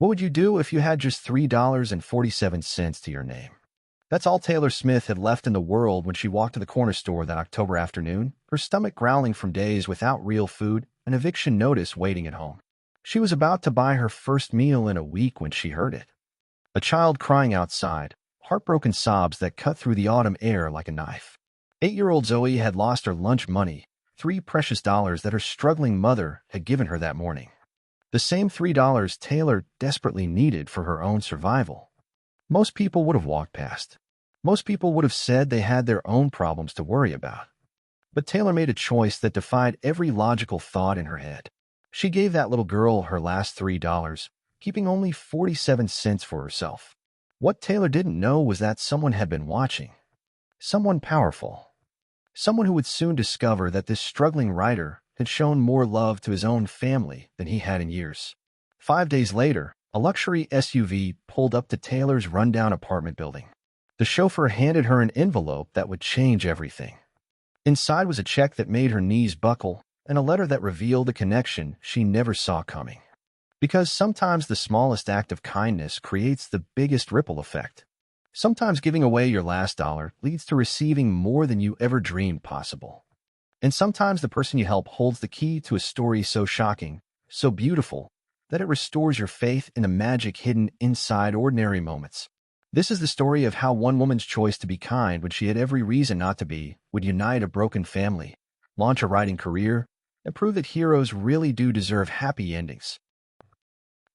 What would you do if you had just $3.47 to your name? That's all Taylor Smith had left in the world when she walked to the corner store that October afternoon, her stomach growling from days without real food, an eviction notice waiting at home. She was about to buy her first meal in a week when she heard it. A child crying outside, heartbroken sobs that cut through the autumn air like a knife. 8-year-old Zoe had lost her lunch money, $3 precious that her struggling mother had given her that morning. The same $3 Taylor desperately needed for her own survival. Most people would have walked past. Most people would have said they had their own problems to worry about. But Taylor made a choice that defied every logical thought in her head. She gave that little girl her last $3, keeping only 47 cents for herself. What Taylor didn't know was that someone had been watching. Someone powerful. Someone who would soon discover that this struggling writer had shown more love to his own family than he had in years. 5 days later, a luxury SUV pulled up to Taylor's rundown apartment building. The chauffeur handed her an envelope that would change everything. Inside was a check that made her knees buckle and a letter that revealed a connection she never saw coming. Because sometimes the smallest act of kindness creates the biggest ripple effect. Sometimes giving away your last dollar leads to receiving more than you ever dreamed possible. And sometimes the person you help holds the key to a story so shocking, so beautiful, that it restores your faith in the magic hidden inside ordinary moments. This is the story of how one woman's choice to be kind when she had every reason not to be would unite a broken family, launch a writing career, and prove that heroes really do deserve happy endings.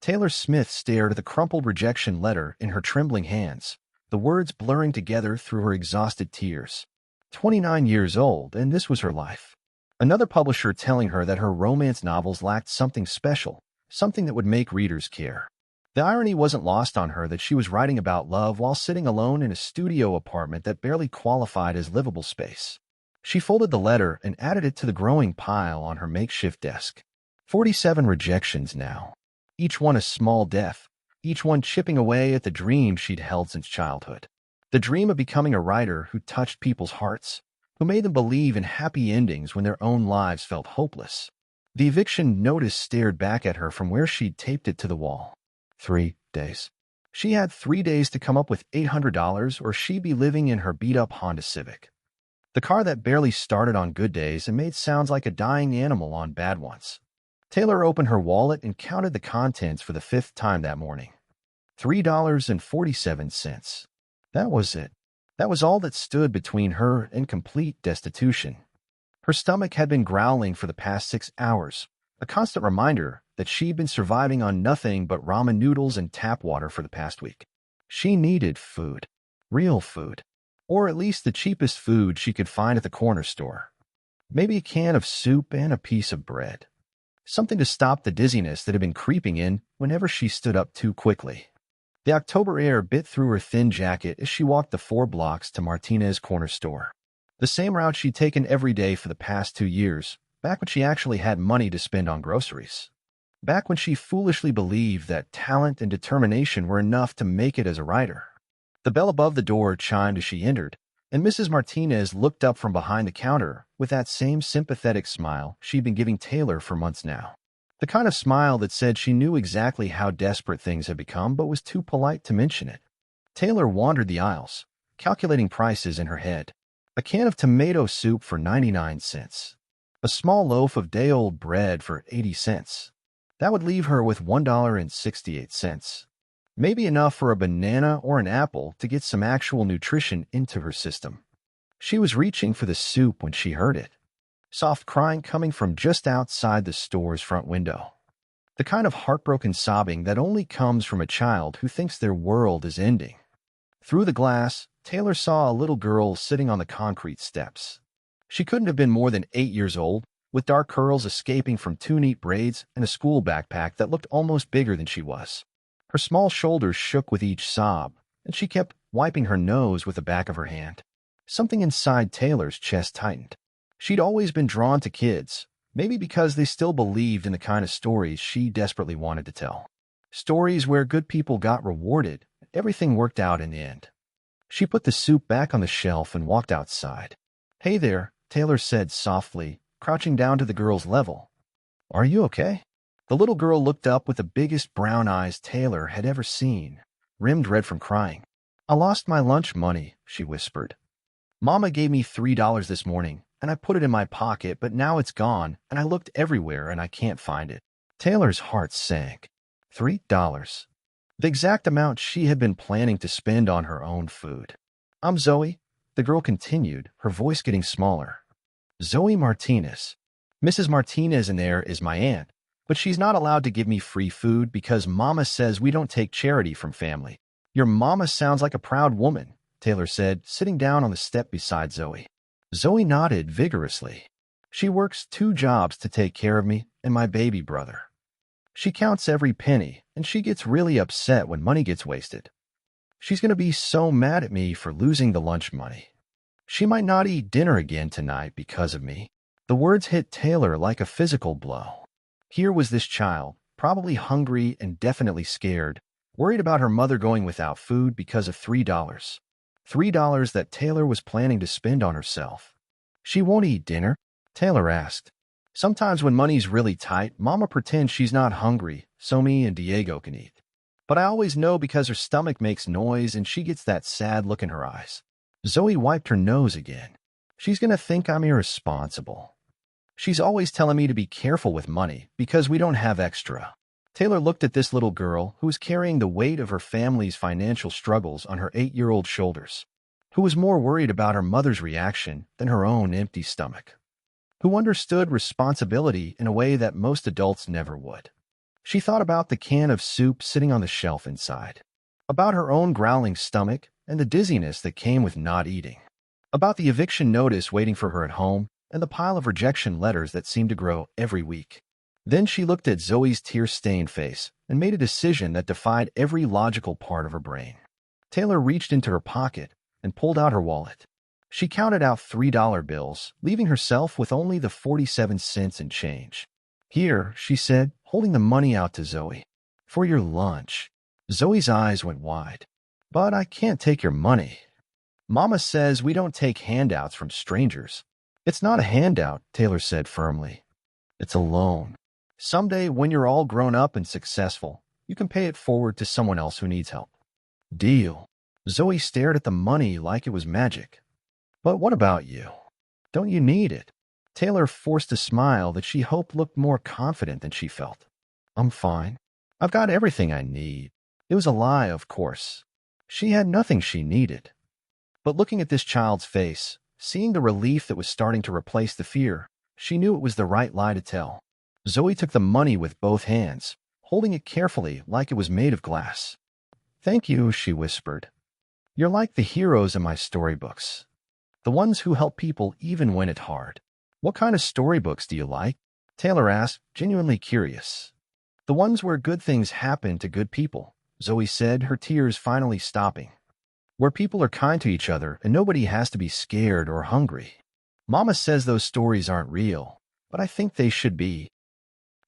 Taylor Smith stared at the crumpled rejection letter in her trembling hands, the words blurring together through her exhausted tears. 29 years old, and this was her life. Another publisher telling her that her romance novels lacked something special, something that would make readers care. The irony wasn't lost on her that she was writing about love while sitting alone in a studio apartment that barely qualified as livable space. She folded the letter and added it to the growing pile on her makeshift desk. 47 rejections now. Each one a small death, each one chipping away at the dream she'd held since childhood. The dream of becoming a writer who touched people's hearts, who made them believe in happy endings when their own lives felt hopeless. The eviction notice stared back at her from where she'd taped it to the wall. 3 days. She had 3 days to come up with $800 or she'd be living in her beat-up Honda Civic. The car that barely started on good days and made sounds like a dying animal on bad ones. Taylor opened her wallet and counted the contents for the 5th time that morning. $3.47. That was it. That was all that stood between her and complete destitution. Her stomach had been growling for the past 6 hours, a constant reminder that she'd been surviving on nothing but ramen noodles and tap water for the past week. She needed food. Real food. Or at least the cheapest food she could find at the corner store. Maybe a can of soup and a piece of bread. Something to stop the dizziness that had been creeping in whenever she stood up too quickly. The October air bit through her thin jacket as she walked the 4 blocks to Martinez's corner store. The same route she'd taken every day for the past 2 years, back when she actually had money to spend on groceries. Back when she foolishly believed that talent and determination were enough to make it as a writer. The bell above the door chimed as she entered, and Mrs. Martinez looked up from behind the counter with that same sympathetic smile she'd been giving Taylor for months now. The kind of smile that said she knew exactly how desperate things had become but was too polite to mention it. Taylor wandered the aisles, calculating prices in her head. A can of tomato soup for 99 cents. A small loaf of day-old bread for 80 cents. That would leave her with $1.68. Maybe enough for a banana or an apple to get some actual nutrition into her system. She was reaching for the soup when she heard it. Soft crying coming from just outside the store's front window. The kind of heartbroken sobbing that only comes from a child who thinks their world is ending. Through the glass, Taylor saw a little girl sitting on the concrete steps. She couldn't have been more than 8 years old, with dark curls escaping from 2 neat braids and a school backpack that looked almost bigger than she was. Her small shoulders shook with each sob, and she kept wiping her nose with the back of her hand. Something inside Taylor's chest tightened. She'd always been drawn to kids, maybe because they still believed in the kind of stories she desperately wanted to tell. Stories where good people got rewarded, and everything worked out in the end. She put the soup back on the shelf and walked outside. "Hey there," Taylor said softly, crouching down to the girl's level. "Are you okay?" The little girl looked up with the biggest brown eyes Taylor had ever seen, rimmed red from crying. "I lost my lunch money," she whispered. "Mama gave me $3 this morning, and I put it in my pocket, but now it's gone, and I looked everywhere and I can't find it." Taylor's heart sank. $3. The exact amount she had been planning to spend on her own food. "I'm Zoe," the girl continued, her voice getting smaller. "Zoe Martinez. Mrs. Martinez in there is my aunt, but she's not allowed to give me free food because Mama says we don't take charity from family." "Your mama sounds like a proud woman," Taylor said, sitting down on the step beside Zoe. Zoe nodded vigorously. "She works 2 jobs to take care of me and my baby brother. She counts every penny, and she gets really upset when money gets wasted. She's going to be so mad at me for losing the lunch money. She might not eat dinner again tonight because of me." The words hit Taylor like a physical blow. Here was this child, probably hungry and definitely scared, worried about her mother going without food because of $3. $3 that Taylor was planning to spend on herself. "She won't eat dinner?" Taylor asked. "Sometimes when money's really tight, Mama pretends she's not hungry so me and Diego can eat. But I always know because her stomach makes noise and she gets that sad look in her eyes." Zoe wiped her nose again. "She's going to think I'm irresponsible. She's always telling me to be careful with money because we don't have extra." Taylor looked at this little girl who was carrying the weight of her family's financial struggles on her 8-year-old shoulders, who was more worried about her mother's reaction than her own empty stomach, who understood responsibility in a way that most adults never would. She thought about the can of soup sitting on the shelf inside, about her own growling stomach and the dizziness that came with not eating, about the eviction notice waiting for her at home, and the pile of rejection letters that seemed to grow every week. Then she looked at Zoe's tear-stained face and made a decision that defied every logical part of her brain. Taylor reached into her pocket and pulled out her wallet. She counted out $3 bills, leaving herself with only the 47 cents in change. "Here," she said, holding the money out to Zoe. "For your lunch." Zoe's eyes went wide. "But I can't take your money. Mama says we don't take handouts from strangers." "It's not a handout," Taylor said firmly. "It's a loan. Someday, when you're all grown up and successful, you can pay it forward to someone else who needs help." "Deal." Zoe stared at the money like it was magic. "But what about you? Don't you need it?" Taylor forced a smile that she hoped looked more confident than she felt. "I'm fine. I've got everything I need." It was a lie, of course. She had nothing she needed. But looking at this child's face, seeing the relief that was starting to replace the fear, she knew it was the right lie to tell. Zoe took the money with both hands, holding it carefully like it was made of glass. "Thank you," she whispered. "You're like the heroes in my storybooks. The ones who help people even when it's hard." "What kind of storybooks do you like?" Taylor asked, genuinely curious. "The ones where good things happen to good people," Zoe said, her tears finally stopping. "Where people are kind to each other and nobody has to be scared or hungry. Mama says those stories aren't real, but I think they should be."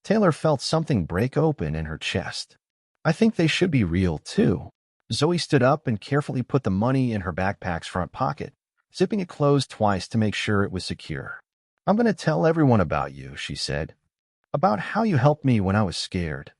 Taylor felt something break open in her chest. "I think they should be real, too." Zoe stood up and carefully put the money in her backpack's front pocket, zipping it closed twice to make sure it was secure. "I'm going to tell everyone about you," she said. "About how you helped me when I was scared.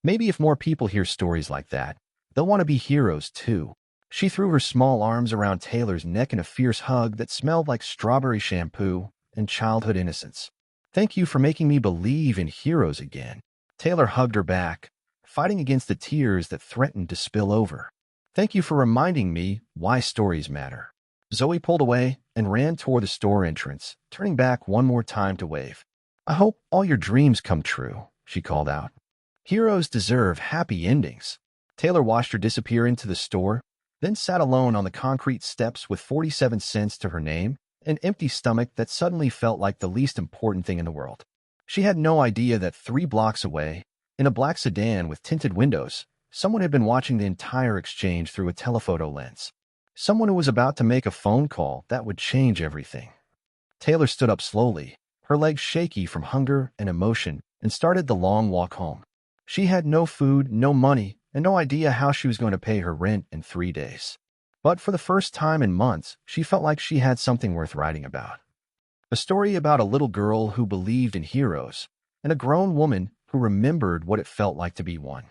Maybe if more people hear stories like that, they'll want to be heroes, too." She threw her small arms around Taylor's neck in a fierce hug that smelled like strawberry shampoo and childhood innocence. "Thank you for making me believe in heroes again." Taylor hugged her back, fighting against the tears that threatened to spill over. "Thank you for reminding me why stories matter." Zoe pulled away and ran toward the store entrance, turning back one more time to wave. "I hope all your dreams come true," she called out. "Heroes deserve happy endings." Taylor watched her disappear into the store, then sat alone on the concrete steps with 47 cents to her name, an empty stomach that suddenly felt like the least important thing in the world. She had no idea that 3 blocks away, in a black sedan with tinted windows, someone had been watching the entire exchange through a telephoto lens. Someone who was about to make a phone call that would change everything. Taylor stood up slowly, her legs shaky from hunger and emotion, and started the long walk home. She had no food, no money, and no idea how she was going to pay her rent in 3 days. But for the first time in months, she felt like she had something worth writing about. A story about a little girl who believed in heroes, and a grown woman who remembered what it felt like to be one.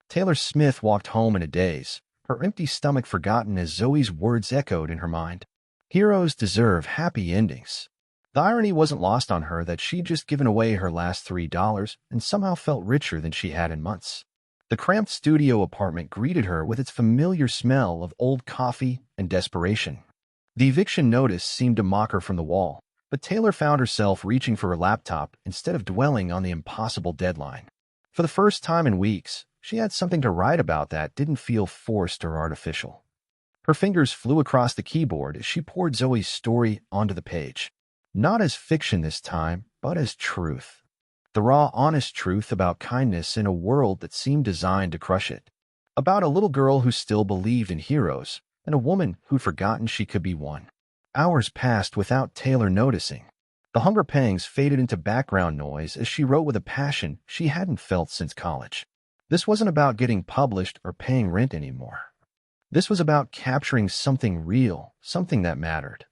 Taylor Smith walked home in a daze, her empty stomach forgotten as Zoe's words echoed in her mind. Heroes deserve happy endings. The irony wasn't lost on her that she'd just given away her last $3 and somehow felt richer than she had in months. The cramped studio apartment greeted her with its familiar smell of old coffee and desperation. The eviction notice seemed to mock her from the wall, but Taylor found herself reaching for her laptop instead of dwelling on the impossible deadline. For the first time in weeks, she had something to write about that didn't feel forced or artificial. Her fingers flew across the keyboard as she poured Zoe's story onto the page. Not as fiction this time, but as truth. The raw, honest truth about kindness in a world that seemed designed to crush it. About a little girl who still believed in heroes, and a woman who'd forgotten she could be one. Hours passed without Taylor noticing. The hunger pangs faded into background noise as she wrote with a passion she hadn't felt since college. This wasn't about getting published or paying rent anymore. This was about capturing something real, something that mattered.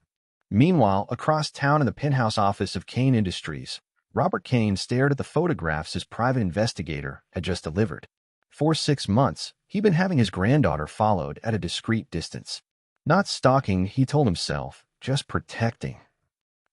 Meanwhile, across town in the penthouse office of Kane Industries, Robert Kane stared at the photographs his private investigator had just delivered. For 6 months, he'd been having his granddaughter followed at a discreet distance. Not stalking, he told himself, just protecting.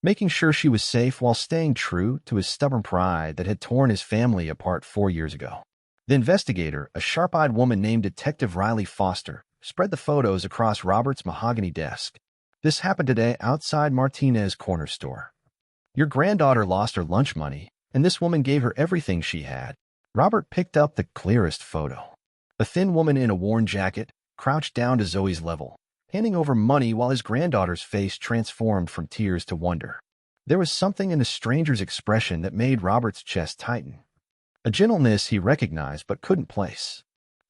Making sure she was safe while staying true to his stubborn pride that had torn his family apart 4 years ago. The investigator, a sharp-eyed woman named Detective Riley Foster, spread the photos across Robert's mahogany desk. This happened today outside Martinez's corner store. Your granddaughter lost her lunch money, and this woman gave her everything she had. Robert picked up the clearest photo. A thin woman in a worn jacket, crouched down to Zoe's level, handing over money while his granddaughter's face transformed from tears to wonder. There was something in the stranger's expression that made Robert's chest tighten. A gentleness he recognized but couldn't place.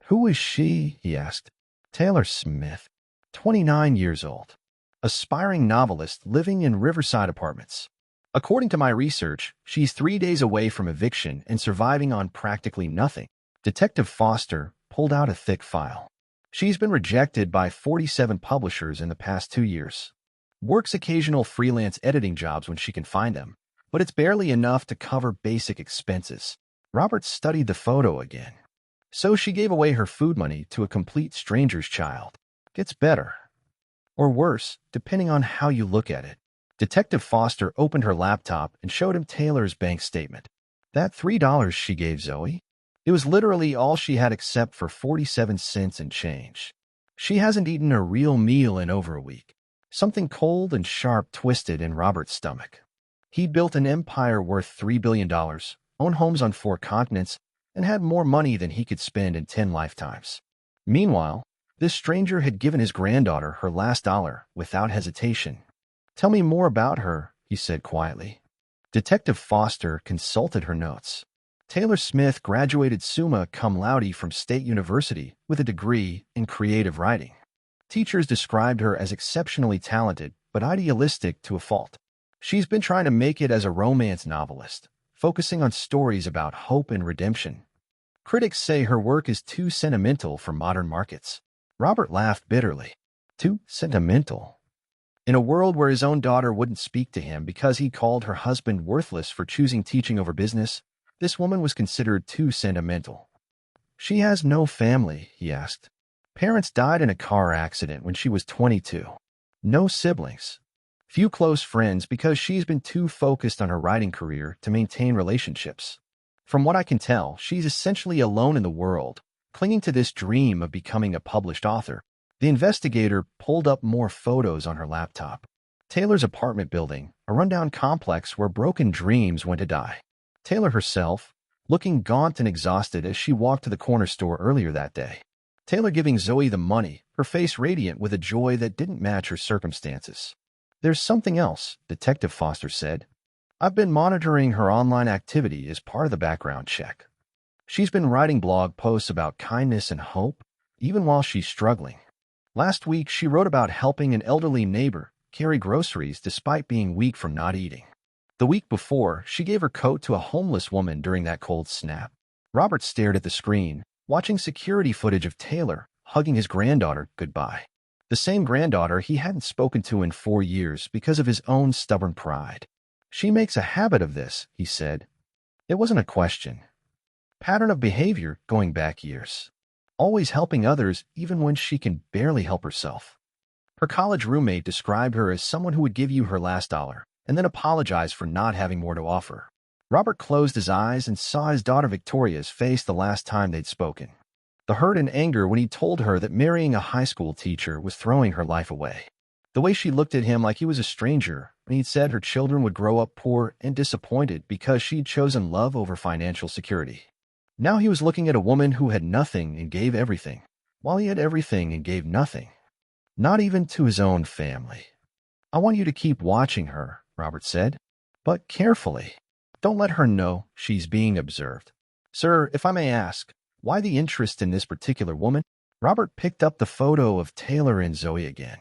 Who is she? He asked. Taylor Smith, 29 years old. Aspiring novelist living in Riverside Apartments. According to my research, she's 3 days away from eviction and surviving on practically nothing. Detective Foster pulled out a thick file. She's been rejected by 47 publishers in the past 2 years. Works occasional freelance editing jobs when she can find them, but it's barely enough to cover basic expenses. Robert studied the photo again. So she gave away her food money to a complete stranger's child. Gets better. Or worse, depending on how you look at it. Detective Foster opened her laptop and showed him Taylor's bank statement. That $3 she gave Zoe? It was literally all she had except for 47 cents and change. She hasn't eaten a real meal in over a week. Something cold and sharp twisted in Robert's stomach. He'd built an empire worth $3 billion, owned homes on 4 continents, and had more money than he could spend in 10 lifetimes. Meanwhile, this stranger had given his granddaughter her last dollar without hesitation. Tell me more about her, he said quietly. Detective Foster consulted her notes. Taylor Smith graduated summa cum laude from State University with a degree in creative writing. Teachers described her as exceptionally talented, but idealistic to a fault. She's been trying to make it as a romance novelist, focusing on stories about hope and redemption. Critics say her work is too sentimental for modern markets. Robert laughed bitterly. Too sentimental? In a world where his own daughter wouldn't speak to him because he called her husband worthless for choosing teaching over business, this woman was considered too sentimental. She has no family, he asked. Parents died in a car accident when she was 22. No siblings. Few close friends because she's been too focused on her writing career to maintain relationships. From what I can tell, she's essentially alone in the world, clinging to this dream of becoming a published author. The investigator pulled up more photos on her laptop. Taylor's apartment building, a rundown complex where broken dreams went to die. Taylor herself, looking gaunt and exhausted as she walked to the corner store earlier that day. Taylor giving Zoe the money, her face radiant with a joy that didn't match her circumstances. There's something else, Detective Foster said. I've been monitoring her online activity as part of the background check. She's been writing blog posts about kindness and hope, even while she's struggling. Last week, she wrote about helping an elderly neighbor carry groceries despite being weak from not eating. The week before, she gave her coat to a homeless woman during that cold snap. Robert stared at the screen, watching security footage of Taylor hugging his granddaughter goodbye. The same granddaughter he hadn't spoken to in 4 years because of his own stubborn pride. She makes a habit of this, he said. It wasn't a question. Pattern of behavior going back years. Always helping others even when she can barely help herself. Her college roommate described her as someone who would give you her last dollar and then apologize for not having more to offer. Robert closed his eyes and saw his daughter Victoria's face the last time they'd spoken. The hurt and anger when he told her that marrying a high school teacher was throwing her life away. The way she looked at him like he was a stranger when he'd said her children would grow up poor and disappointed because she'd chosen love over financial security. Now he was looking at a woman who had nothing and gave everything, while he had everything and gave nothing. Not even to his own family. I want you to keep watching her, Robert said, but carefully. Don't let her know she's being observed. Sir, if I may ask, why the interest in this particular woman? Robert picked up the photo of Taylor and Zoe again.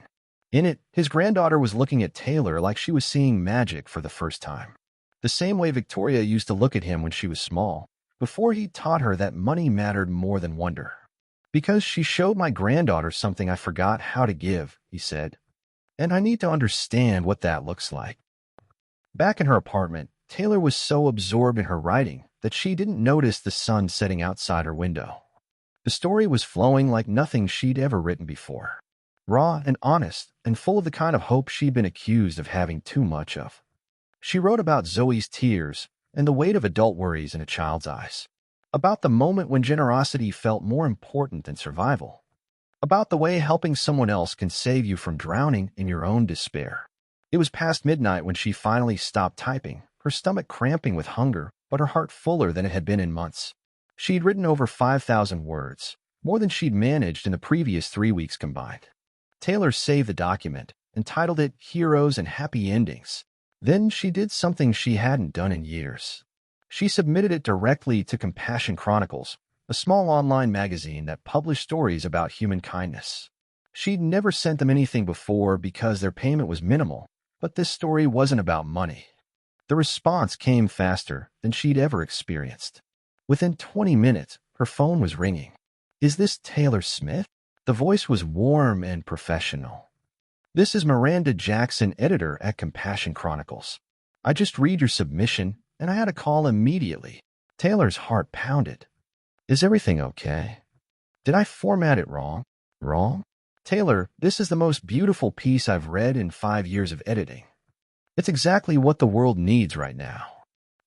In it, his granddaughter was looking at Taylor like she was seeing magic for the first time. The same way Victoria used to look at him when she was small, before he taught her that money mattered more than wonder. Because she showed my granddaughter something I forgot how to give, he said. And I need to understand what that looks like. Back in her apartment, Taylor was so absorbed in her writing that she didn't notice the sun setting outside her window. The story was flowing like nothing she'd ever written before. Raw and honest, and full of the kind of hope she'd been accused of having too much of. She wrote about Zoe's tears and the weight of adult worries in a child's eyes. About the moment when generosity felt more important than survival. About the way helping someone else can save you from drowning in your own despair. It was past midnight when she finally stopped typing, her stomach cramping with hunger, but her heart fuller than it had been in months. She'd written over 5,000 words, more than she'd managed in the previous 3 weeks combined. Taylor saved the document, entitled it Heroes and Happy Endings. Then she did something she hadn't done in years. She submitted it directly to Compassion Chronicles, a small online magazine that published stories about human kindness. She'd never sent them anything before because their payment was minimal, but this story wasn't about money. The response came faster than she'd ever experienced. Within 20 minutes, her phone was ringing. Is this Taylor Smith? The voice was warm and professional. This is Miranda Jackson, editor at Compassion Chronicles. I just read your submission, and I had a call immediately. Taylor's heart pounded. Is everything okay? Did I format it wrong? Wrong? Taylor, this is the most beautiful piece I've read in 5 years of editing. It's exactly what the world needs right now.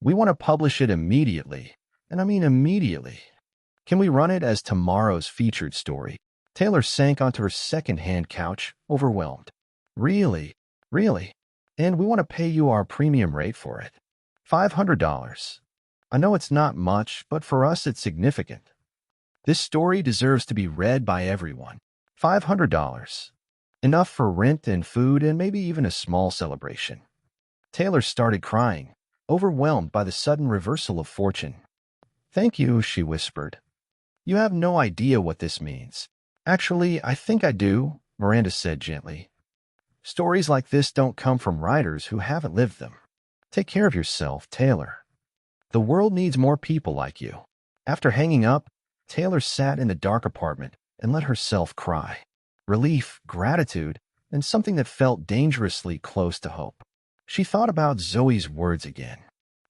We want to publish it immediately, and I mean immediately. Can we run it as tomorrow's featured story? Taylor sank onto her second-hand couch, overwhelmed. Really? Really? And we want to pay you our premium rate for it. $500. I know it's not much, but for us it's significant. This story deserves to be read by everyone. $500. Enough for rent and food and maybe even a small celebration. Taylor started crying, overwhelmed by the sudden reversal of fortune. Thank you, she whispered. You have no idea what this means. Actually, I think I do, Miranda said gently. Stories like this don't come from writers who haven't lived them. Take care of yourself, Taylor. The world needs more people like you. After hanging up, Taylor sat in the dark apartment and let herself cry. Relief, gratitude, and something that felt dangerously close to hope. She thought about Zoe's words again.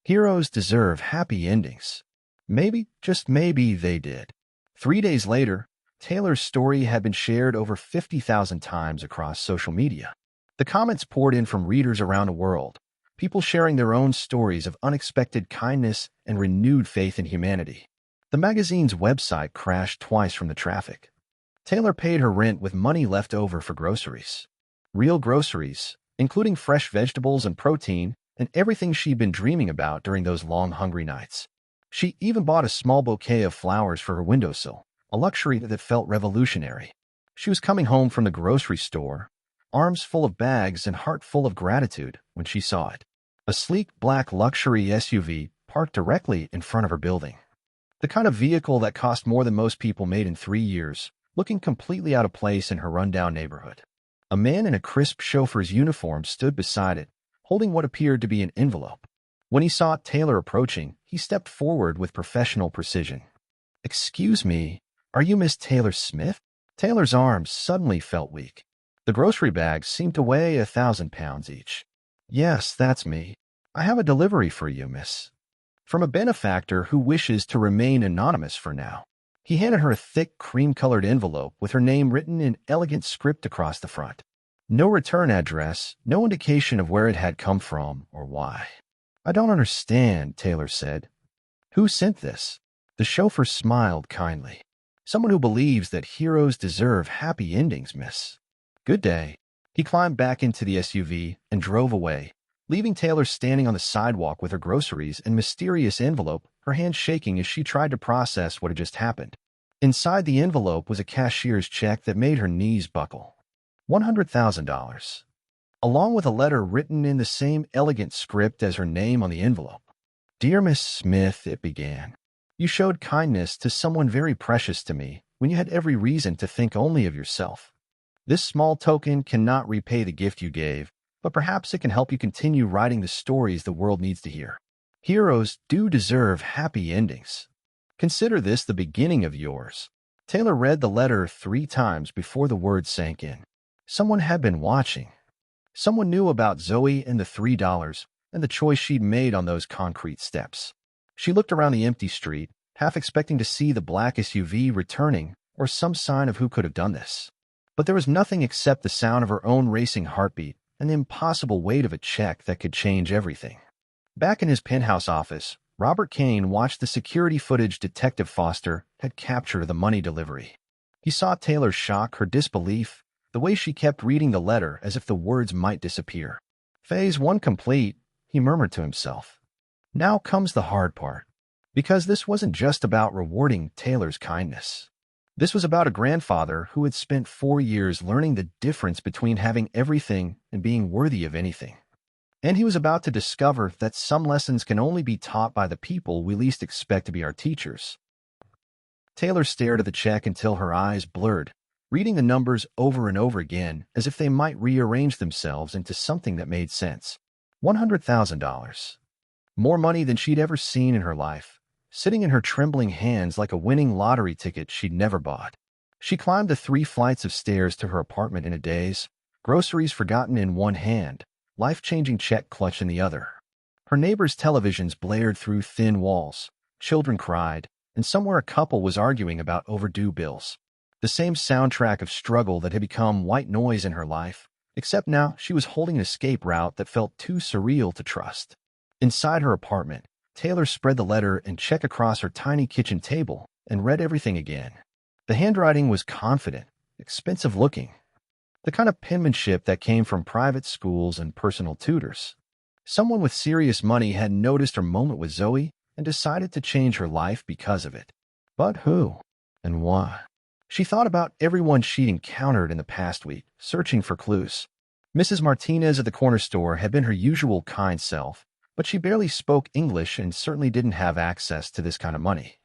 Heroes deserve happy endings. Maybe, just maybe, they did. 3 days later, Taylor's story had been shared over 50,000 times across social media. The comments poured in from readers around the world, people sharing their own stories of unexpected kindness and renewed faith in humanity. The magazine's website crashed twice from the traffic. Taylor paid her rent with money left over for groceries. Real groceries, including fresh vegetables and protein and everything she'd been dreaming about during those long, hungry nights. She even bought a small bouquet of flowers for her windowsill, a luxury that felt revolutionary. She was coming home from the grocery store, arms full of bags and heart full of gratitude when she saw it. A sleek black luxury SUV parked directly in front of her building. The kind of vehicle that cost more than most people made in 3 years, looking completely out of place in her rundown neighborhood. A man in a crisp chauffeur's uniform stood beside it, holding what appeared to be an envelope. When he saw Taylor approaching, he stepped forward with professional precision. Excuse me, are you Miss Taylor Smith? Taylor's arms suddenly felt weak. The grocery bags seemed to weigh 1,000 pounds each. Yes, that's me. I have a delivery for you, miss. from a benefactor who wishes to remain anonymous for now. He handed her a thick, cream-colored envelope with her name written in elegant script across the front. No return address, no indication of where it had come from or why. "I don't understand," Taylor said. "Who sent this?" The chauffeur smiled kindly. "Someone who believes that heroes deserve happy endings, miss." "Good day." He climbed back into the SUV and drove away, leaving Taylor standing on the sidewalk with her groceries and mysterious envelope, her hands shaking as she tried to process what had just happened. Inside the envelope was a cashier's check that made her knees buckle. $100,000. Along with a letter written in the same elegant script as her name on the envelope. "Dear Miss Smith," it began, "you showed kindness to someone very precious to me when you had every reason to think only of yourself. This small token cannot repay the gift you gave, but perhaps it can help you continue writing the stories the world needs to hear. Heroes do deserve happy endings. Consider this the beginning of yours." Taylor read the letter 3 times before the words sank in. Someone had been watching. Someone knew about Zoe and the $3 and the choice she'd made on those concrete steps. She looked around the empty street, half expecting to see the black SUV returning or some sign of who could have done this. But there was nothing except the sound of her own racing heartbeat and the impossible weight of a check that could change everything. Back in his penthouse office, Robert Kane watched the security footage Detective Foster had captured of the money delivery. He saw Taylor's shock, her disbelief, the way she kept reading the letter as if the words might disappear. "Phase 1 complete," he murmured to himself. Now comes the hard part. Because this wasn't just about rewarding Taylor's kindness. This was about a grandfather who had spent 4 years learning the difference between having everything and being worthy of anything. And he was about to discover that some lessons can only be taught by the people we least expect to be our teachers. Taylor stared at the check until her eyes blurred, reading the numbers over and over again as if they might rearrange themselves into something that made sense. $100,000. More money than she'd ever seen in her life, sitting in her trembling hands like a winning lottery ticket she'd never bought. She climbed the 3 flights of stairs to her apartment in a daze, groceries forgotten in one hand, life-changing check clutched in the other. Her neighbors' televisions blared through thin walls, children cried, and somewhere a couple was arguing about overdue bills. The same soundtrack of struggle that had become white noise in her life, except now she was holding an escape route that felt too surreal to trust. Inside her apartment, Taylor spread the letter and check across her tiny kitchen table and read everything again. The handwriting was confident, expensive-looking, the kind of penmanship that came from private schools and personal tutors. Someone with serious money had noticed her moment with Zoe and decided to change her life because of it. But who? And why? She thought about everyone she'd encountered in the past week, searching for clues. Mrs. Martinez at the corner store had been her usual kind self, but she barely spoke English and certainly didn't have access to this kind of money.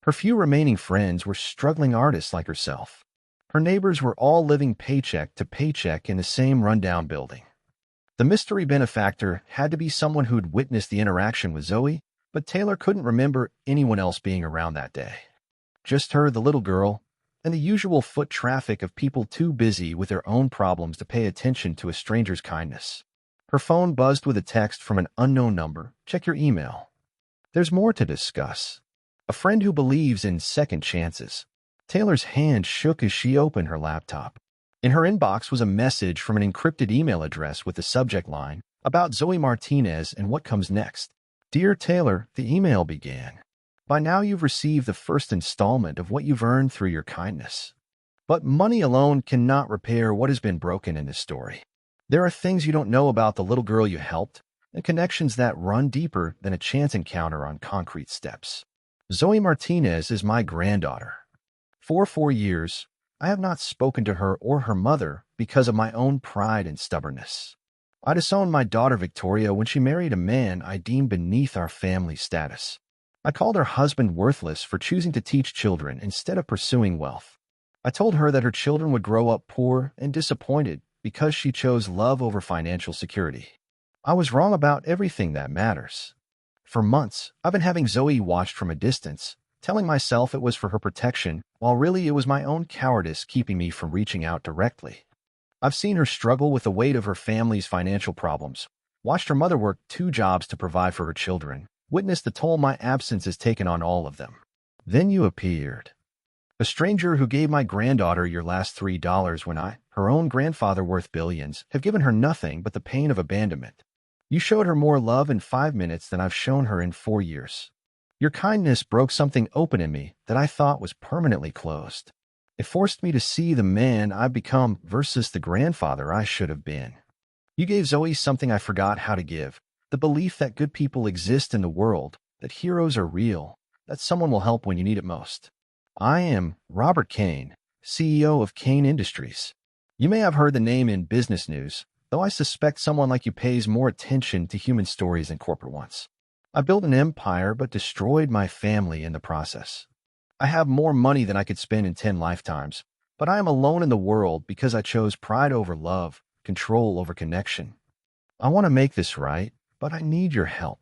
Her few remaining friends were struggling artists like herself. Her neighbors were all living paycheck to paycheck in the same rundown building. The mystery benefactor had to be someone who'd witnessed the interaction with Zoe, but Taylor couldn't remember anyone else being around that day. Just her, the little girl, and the usual foot traffic of people too busy with their own problems to pay attention to a stranger's kindness. Her phone buzzed with a text from an unknown number. "Check your email." There's more to discuss. A friend who believes in second chances. Taylor's hand shook as she opened her laptop. In her inbox was a message from an encrypted email address with the subject line, "About Zoe Martinez and what comes next." "Dear Taylor," the email began. "By now you've received the first installment of what you've earned through your kindness. But money alone cannot repair what has been broken in this story. There are things you don't know about the little girl you helped, and connections that run deeper than a chance encounter on concrete steps. Zoe Martinez is my granddaughter. For 4 years, I have not spoken to her or her mother because of my own pride and stubbornness. I disowned my daughter Victoria when she married a man I deemed beneath our family status. I called her husband worthless for choosing to teach children instead of pursuing wealth. I told her that her children would grow up poor and disappointed because she chose love over financial security. I was wrong about everything that matters. For months, I've been having Zoe watched from a distance, telling myself it was for her protection, while really it was my own cowardice keeping me from reaching out directly. I've seen her struggle with the weight of her family's financial problems, watched her mother work 2 jobs to provide for her children, Witness the toll my absence has taken on all of them. Then you appeared. A stranger who gave my granddaughter your last $3 when I, her own grandfather worth billions, have given her nothing but the pain of abandonment. You showed her more love in 5 minutes than I've shown her in 4 years. Your kindness broke something open in me that I thought was permanently closed. It forced me to see the man I've become versus the grandfather I should have been. You gave Zoe something I forgot how to give, the belief that good people exist in the world, that heroes are real, that someone will help when you need it most. I am Robert Kane, CEO of Kane Industries. You may have heard the name in business news, though I suspect someone like you pays more attention to human stories than corporate ones. I built an empire but destroyed my family in the process. I have more money than I could spend in 10 lifetimes, but I am alone in the world because I chose pride over love, control over connection. I want to make this right, but I need your help.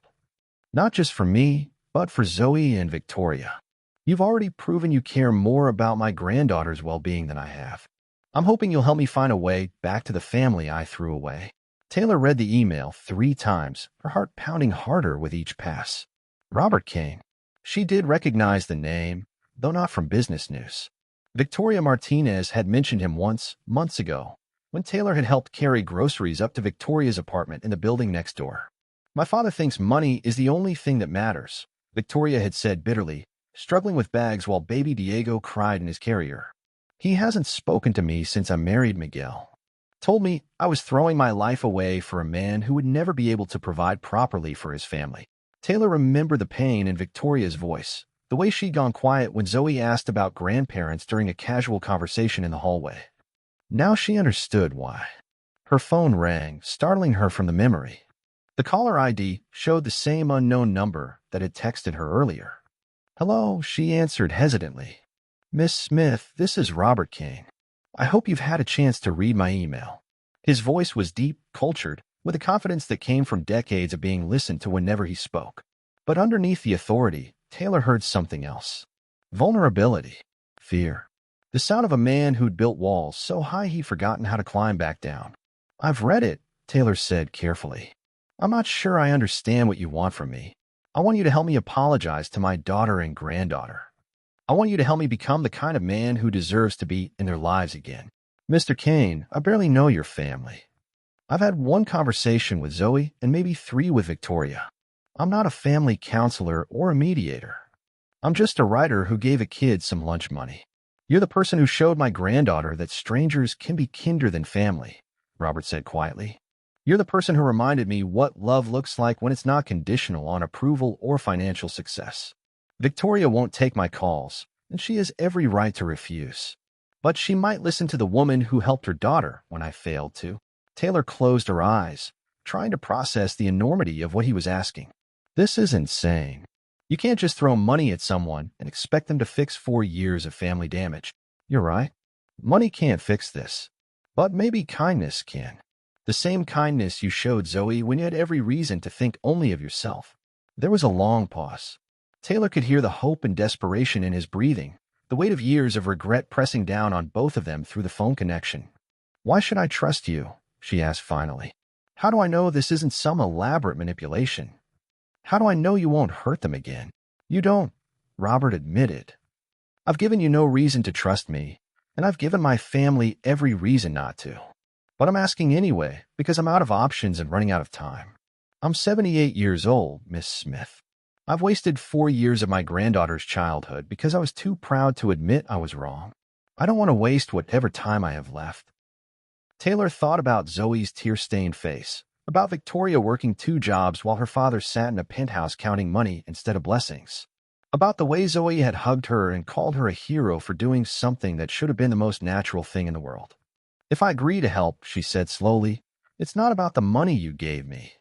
Not just for me, but for Zoe and Victoria. You've already proven you care more about my granddaughter's well-being than I have. I'm hoping you'll help me find a way back to the family I threw away. Taylor read the email 3 times, her heart pounding harder with each pass. Robert Kane. She did recognize the name, though not from business news. Victoria Martinez had mentioned him once, months ago, when Taylor had helped carry groceries up to Victoria's apartment in the building next door. My father thinks money is the only thing that matters, Victoria had said bitterly, struggling with bags while baby Diego cried in his carrier. He hasn't spoken to me since I married Miguel. Told me I was throwing my life away for a man who would never be able to provide properly for his family. Taylor remembered the pain in Victoria's voice, the way she'd gone quiet when Zoe asked about grandparents during a casual conversation in the hallway. Now she understood why. Her phone rang, startling her from the memory. The caller ID showed the same unknown number that had texted her earlier. Hello, she answered hesitantly. Miss Smith, this is Robert Kane. I hope you've had a chance to read my email. His voice was deep, cultured, with a confidence that came from decades of being listened to whenever he spoke. But underneath the authority, Taylor heard something else. Vulnerability. Fear. The sound of a man who'd built walls so high he'd forgotten how to climb back down. I've read it, Taylor said carefully. I'm not sure I understand what you want from me. I want you to help me apologize to my daughter and granddaughter. I want you to help me become the kind of man who deserves to be in their lives again. Mr. Kane, I barely know your family. I've had 1 conversation with Zoe and maybe 3 with Victoria. I'm not a family counselor or a mediator. I'm just a writer who gave a kid some lunch money. You're the person who showed my granddaughter that strangers can be kinder than family, Robert said quietly. You're the person who reminded me what love looks like when it's not conditional on approval or financial success. Victoria won't take my calls, and she has every right to refuse. But she might listen to the woman who helped her daughter when I failed to. Taylor closed her eyes, trying to process the enormity of what he was asking. This is insane. You can't just throw money at someone and expect them to fix 4 years of family damage. You're right. Money can't fix this. But maybe kindness can. The same kindness you showed Zoe when you had every reason to think only of yourself. There was a long pause. Taylor could hear the hope and desperation in his breathing, the weight of years of regret pressing down on both of them through the phone connection. Why should I trust you? She asked finally. How do I know this isn't some elaborate manipulation? How do I know you won't hurt them again? You don't, Robert admitted. I've given you no reason to trust me, and I've given my family every reason not to. But I'm asking anyway, because I'm out of options and running out of time. I'm 78 years old, Miss Smith. I've wasted 4 years of my granddaughter's childhood because I was too proud to admit I was wrong. I don't want to waste whatever time I have left. Taylor thought about Zoe's tear-stained face, about Victoria working 2 jobs while her father sat in a penthouse counting money instead of blessings, about the way Zoe had hugged her and called her a hero for doing something that should have been the most natural thing in the world. If I agree to help, she said slowly, it's not about the money you gave me.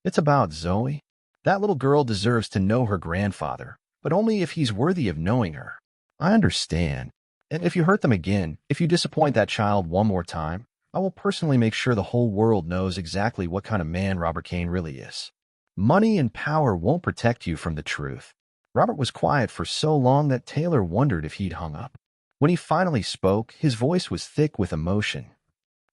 It's about Zoe. That little girl deserves to know her grandfather, but only if he's worthy of knowing her. I understand. And if you hurt them again, if you disappoint that child one more time, I will personally make sure the whole world knows exactly what kind of man Robert Kane really is. Money and power won't protect you from the truth. Robert was quiet for so long that Taylor wondered if he'd hung up. When he finally spoke, his voice was thick with emotion.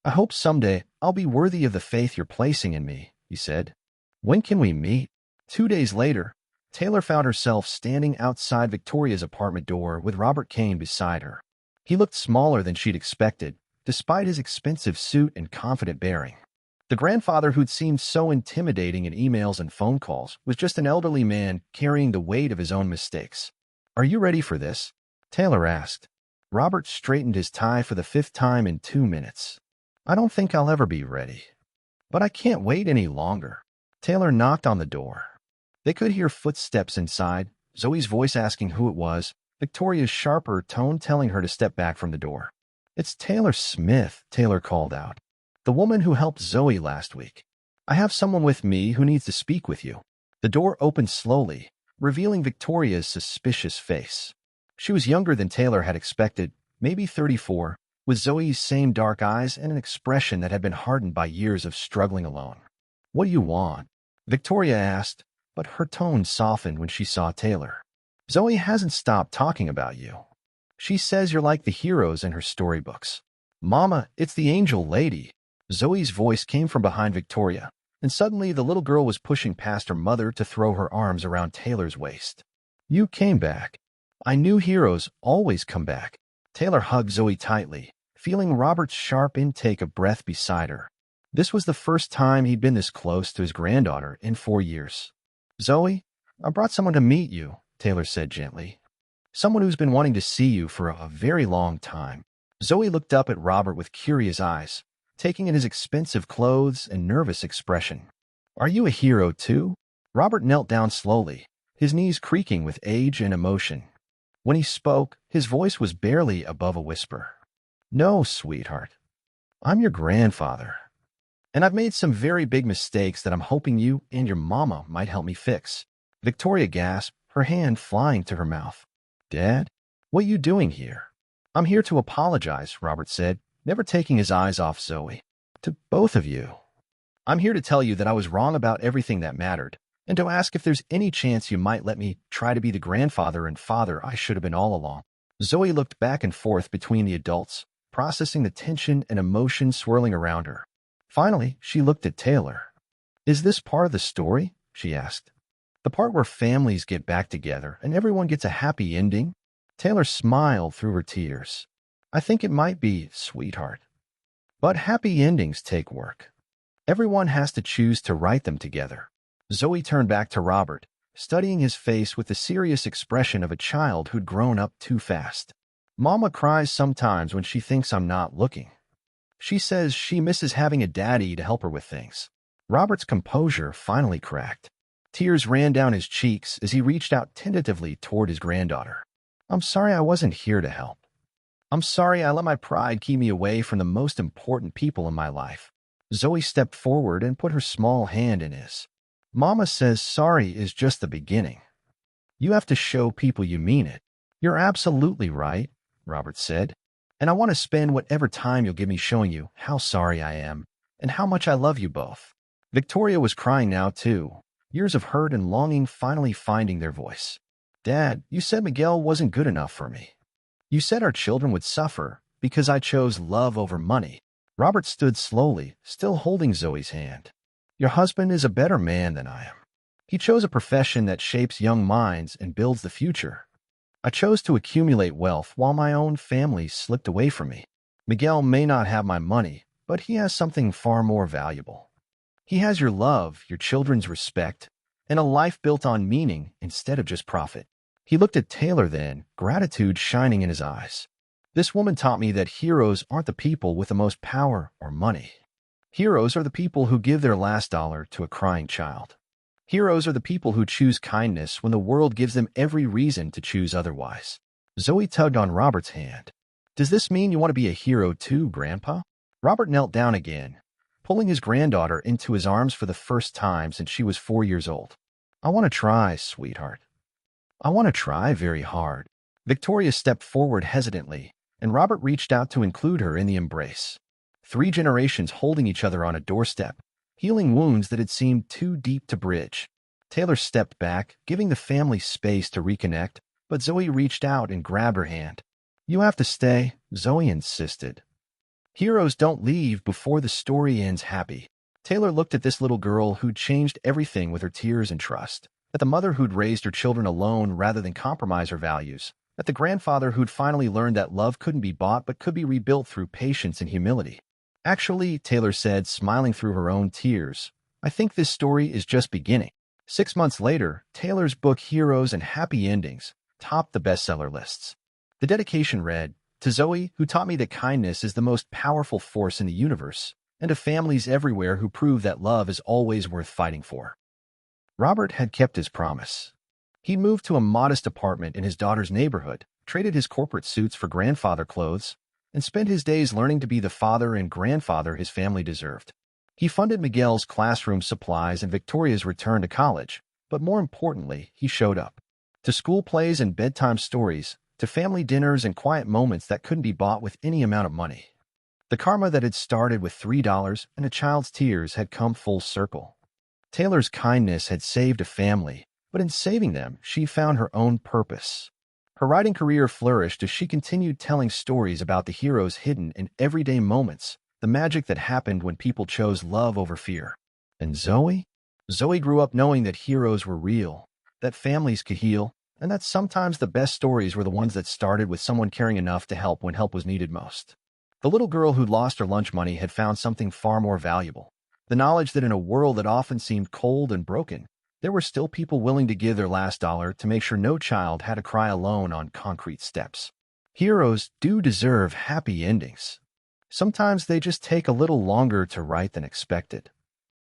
I hope someday I'll be worthy of the faith you're placing in me, he said. When can we meet? 2 days later, Taylor found herself standing outside Victoria's apartment door with Robert Kane beside her. He looked smaller than she'd expected, despite his expensive suit and confident bearing. The grandfather who'd seemed so intimidating in emails and phone calls was just an elderly man carrying the weight of his own mistakes. "Are you ready for this?" Taylor asked. Robert straightened his tie for the 5th time in 2 minutes. "I don't think I'll ever be ready. But I can't wait any longer." Taylor knocked on the door. They could hear footsteps inside, Zoe's voice asking who it was, Victoria's sharper tone telling her to step back from the door. "It's Taylor Smith," Taylor called out. "The woman who helped Zoe last week. I have someone with me who needs to speak with you." The door opened slowly, revealing Victoria's suspicious face. She was younger than Taylor had expected, maybe 34, with Zoe's same dark eyes and an expression that had been hardened by years of struggling alone. "What do you want?" Victoria asked, but her tone softened when she saw Taylor. "Zoe hasn't stopped talking about you. She says you're like the heroes in her storybooks." "Mama, it's the angel lady." Zoe's voice came from behind Victoria, and suddenly the little girl was pushing past her mother to throw her arms around Taylor's waist. "You came back. I knew heroes always come back." Taylor hugged Zoe tightly, feeling Robert's sharp intake of breath beside her. This was the first time he'd been this close to his granddaughter in 4 years. "Zoe, I brought someone to meet you," Taylor said gently. "Someone who's been wanting to see you for a very long time." Zoe looked up at Robert with curious eyes, taking in his expensive clothes and nervous expression. "Are you a hero too?" Robert knelt down slowly, his knees creaking with age and emotion. When he spoke, his voice was barely above a whisper. "No, sweetheart. I'm your grandfather. And I've made some very big mistakes that I'm hoping you and your mama might help me fix." Victoria gasped, her hand flying to her mouth. "Dad, what are you doing here?" "I'm here to apologize," Robert said, never taking his eyes off Zoe. "To both of you. I'm here to tell you that I was wrong about everything that mattered, and to ask if there's any chance you might let me try to be the grandfather and father I should have been all along." Zoe looked back and forth between the adults, processing the tension and emotion swirling around her. Finally, she looked at Taylor. "Is this part of the story?" she asked. "The part where families get back together and everyone gets a happy ending?" Taylor smiled through her tears. "I think it might be, sweetheart. But happy endings take work. Everyone has to choose to write them together." Zoe turned back to Robert, studying his face with the serious expression of a child who'd grown up too fast. "Mama cries sometimes when she thinks I'm not looking. She says she misses having a daddy to help her with things." Robert's composure finally cracked. Tears ran down his cheeks as he reached out tentatively toward his granddaughter. "I'm sorry I wasn't here to help. I'm sorry I let my pride keep me away from the most important people in my life." Zoe stepped forward and put her small hand in his. "Mama says sorry is just the beginning. You have to show people you mean it." "You're absolutely right," Robert said. "And I want to spend whatever time you'll give me showing you how sorry I am and how much I love you both." Victoria was crying now, too, years of hurt and longing finally finding their voice. "Dad, you said Miguel wasn't good enough for me. You said our children would suffer because I chose love over money." Robert stood slowly, still holding Zoe's hand. "Your husband is a better man than I am. He chose a profession that shapes young minds and builds the future. I chose to accumulate wealth while my own family slipped away from me. Miguel may not have my money, but he has something far more valuable. He has your love, your children's respect, and a life built on meaning instead of just profit." He looked at Taylor then, gratitude shining in his eyes. "This woman taught me that heroes aren't the people with the most power or money. Heroes are the people who give their last dollar to a crying child. Heroes are the people who choose kindness when the world gives them every reason to choose otherwise." Zoe tugged on Robert's hand. "Does this mean you want to be a hero too, Grandpa?" Robert knelt down again, pulling his granddaughter into his arms for the first time since she was 4 years old. "I want to try, sweetheart. I want to try very hard." Victoria stepped forward hesitantly, and Robert reached out to include her in the embrace. 3 generations holding each other on a doorstep, healing wounds that had seemed too deep to bridge. Taylor stepped back, giving the family space to reconnect, but Zoe reached out and grabbed her hand. "You have to stay," Zoe insisted. "Heroes don't leave before the story ends happy." Taylor looked at this little girl who'd changed everything with her tears and trust. At the mother who'd raised her children alone rather than compromise her values. At the grandfather who'd finally learned that love couldn't be bought but could be rebuilt through patience and humility. Actually, Taylor said, smiling through her own tears, I think this story is just beginning. 6 months later, Taylor's book Heroes and Happy Endings topped the bestseller lists. The dedication read, To Zoe, who taught me that kindness is the most powerful force in the universe, and to families everywhere who prove that love is always worth fighting for. Robert had kept his promise. He'd moved to a modest apartment in his daughter's neighborhood, traded his corporate suits for grandfather clothes, and spent his days learning to be the father and grandfather his family deserved. He funded Miguel's classroom supplies and Victoria's return to college, but more importantly, he showed up. To school plays and bedtime stories, to family dinners and quiet moments that couldn't be bought with any amount of money. The karma that had started with $3 and a child's tears had come full circle. Taylor's kindness had saved a family, but in saving them, she found her own purpose. Her writing career flourished as she continued telling stories about the heroes hidden in everyday moments, the magic that happened when people chose love over fear. And Zoe? Zoe grew up knowing that heroes were real, that families could heal, and that sometimes the best stories were the ones that started with someone caring enough to help when help was needed most. The little girl who'd lost her lunch money had found something far more valuable. The knowledge that in a world that often seemed cold and broken, there were still people willing to give their last dollar to make sure no child had to cry alone on concrete steps. Heroes do deserve happy endings. Sometimes they just take a little longer to write than expected.